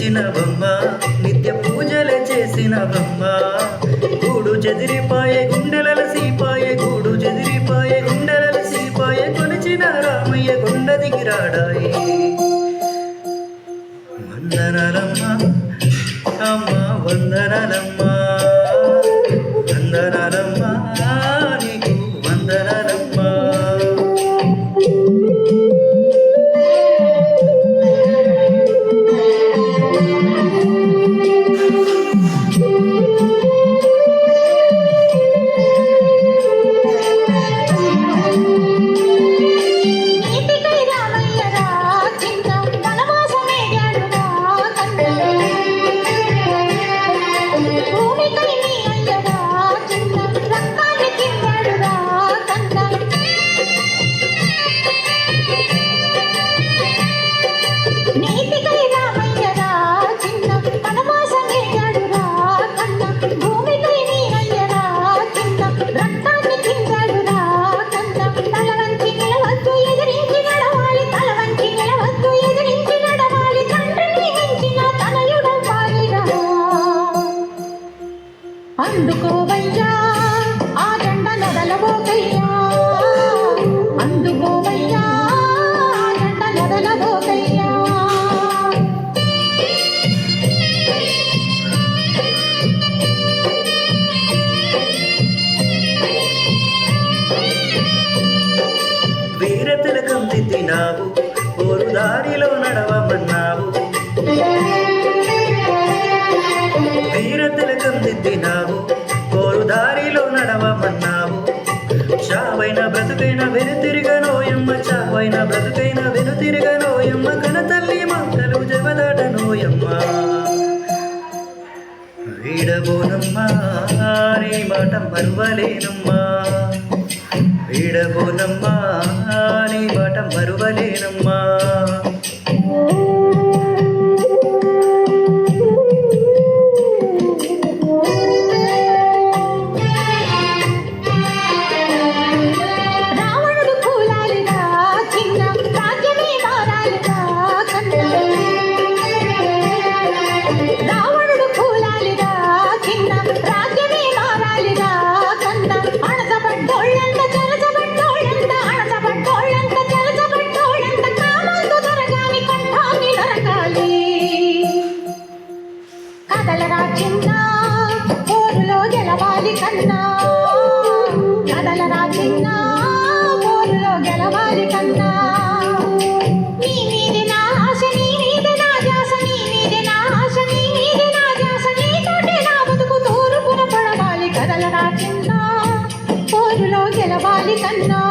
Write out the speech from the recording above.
కొలిచినవమ్మ నిత్య పూజలు చేసినవమ్మ గూడు చెదిరిపాయే గుండెల సీపాయే గూడు చెదిరిపాయే గుండెల సీపాయే కొలిచిన రామయ్య కొండ దిగిరాడాయి వందనాలమ్మ అమ్మ వందనాలమ్మ వందనాలమ్మ నీకు వందనాలమ్మ అందుకోవయ్యా ఆ జెండ నొదలబోకయ్యా అందుకోవయ్యా ఆ జెండ నొదలబోకయ్యా వీర తిలకం దిద్దినావు ఓరు దారిలో నడవమన్నావు వీర తిలకం దిద్దినావు కోరు దారిలో నడవమన్నావు చావైన బ్రతుకైన వెనుతిరగనోయమ్మ చావైన బ్రతుకైన వెనుతిరగనోయమ్మ కనతల్లి మంటలు జవదాటనోయమ్మ వీడబోనమ్మా నీ మాట మరువలేనమ్మా వీడబోనమ్మా నీ మాట మరువలేనమ్మా కదలరా చిన్న ఊరిలో గెలవాలి కన్నా నీ మీది నా ఆశ నీ మీది నా ధ్యాస నీ మీది నా ఆశ నీ మీది నా ధ్యాస నీతోటి నా బతుకు తూర్పున పడవాలి కదలరా చిన్న ఊరిలో గెలవాలి కన్నా